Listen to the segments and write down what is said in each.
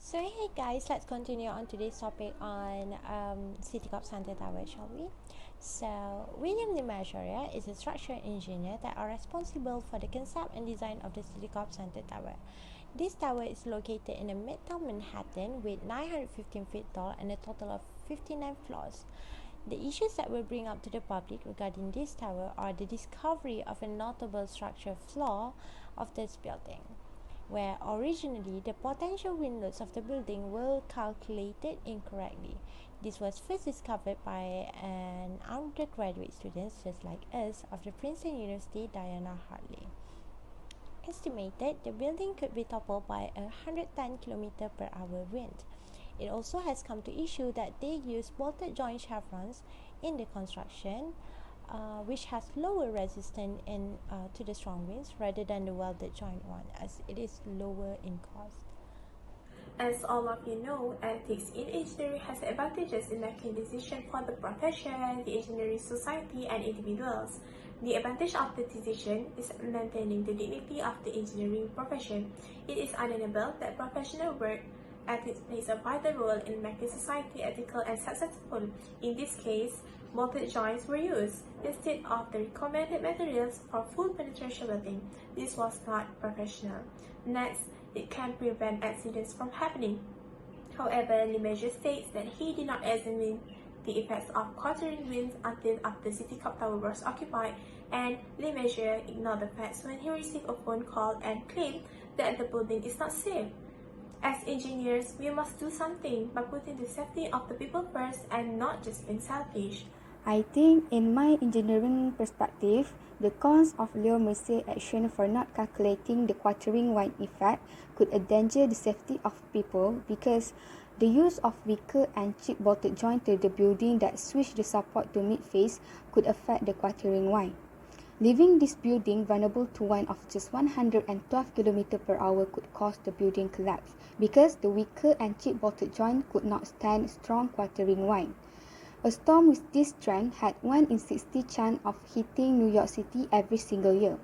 So hey guys, let's continue on today's topic on Citicorp Center Tower, shall we? So William Lemessurier is a structural engineer that are responsible for the concept and design of the Citicorp Center Tower. This tower is located in the Midtown Manhattan with 915 feet tall and a total of 59 floors. The issues that will bring up to the public regarding this tower are the discovery of a notable structural flaw of this building, where originally the potential wind loads of the building were calculated incorrectly. This was first discovered by an undergraduate student just like us of the Princeton University, Diana Hartley. Estimated, the building could be toppled by a 110 km per hour wind. It also has come to issue that they use bolted joint chevrons in the construction, which has lower resistance to the strong winds rather than the welded joint one, as it is lower in cost. As all of you know, ethics in engineering has advantages in making decisions for the profession, the engineering society, and individuals. The advantage of the decision is maintaining the dignity of the engineering profession. It is undeniable that professional work ethics plays a vital role in making society ethical and successful. In this case, bolted joints were used instead of the recommended materials for full penetration welding. This was not professional. Next, it can prevent accidents from happening. However, Lemessurier states that he did not examine the effects of quartering winds until after Citicorp Tower was occupied, and Lemessurier ignored the facts when he received a phone call and claimed that the building is not safe. As engineers, we must do something by putting the safety of the people first and not just being selfish. I think, in my engineering perspective, the cause of Lemessurier's action for not calculating the quartering wind effect could endanger the safety of people because the use of weaker and cheap bolted joint to the building that switch the support to mid-face could affect the quartering wind. Leaving this building vulnerable to wind of just 112 km per hour could cause the building collapse because the weaker and cheap bolted joint could not stand strong quartering wind. A storm with this strength had 1 in 60 chance of hitting New York City every single year.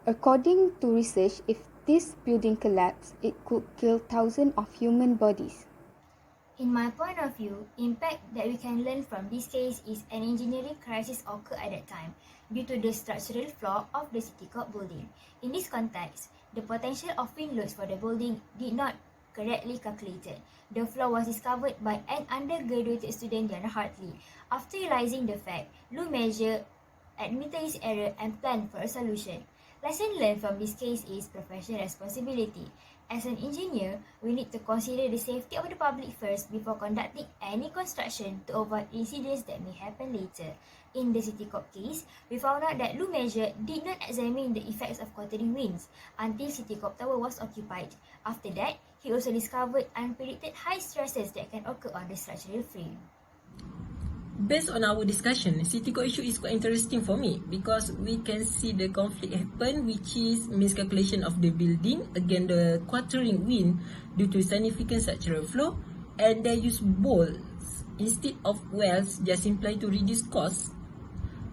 According to research, if this building collapsed, it could kill thousands of human bodies. In my point of view, impact that we can learn from this case is an engineering crisis occurred at that time due to the structural flaw of the Citicorp building. In this context, the potential of wind loads for the building did not correctly calculated. The flaw was discovered by an undergraduate student, Diana Hartley. After realizing the fact, Lemessurier admitted his error and planned for a solution. Lesson learned from this case is professional responsibility. As an engineer, we need to consider the safety of the public first before conducting any construction to avoid incidents that may happen later. In the Citicorp case, we found out that Lemessurier did not examine the effects of quartering winds until Citicorp Tower was occupied. After that, he also discovered unpredicted high stresses that can occur on the structural frame. Based on our discussion, Citicorp issue is quite interesting for me because we can see the conflict happen, which is miscalculation of the building against the quartering wind due to significant structural flaw, and they use bolts instead of welds just simply to reduce costs.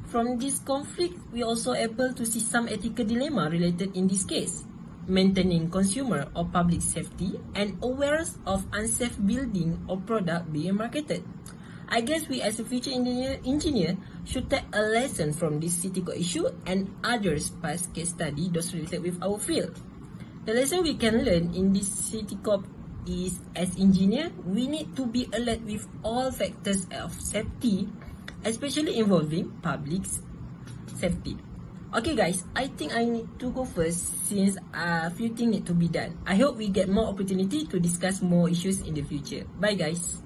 From this conflict, we also able to see some ethical dilemma related in this case, maintaining consumer or public safety and awareness of unsafe building or product being marketed. I guess we as a future engineer should take a lesson from this Citicorp issue and others past case study those related with our field. The lesson we can learn in this Citicorp is, as engineer, we need to be alert with all factors of safety, especially involving public safety. Okay guys, I think I need to go first since a few things need to be done. I hope we get more opportunity to discuss more issues in the future. Bye guys.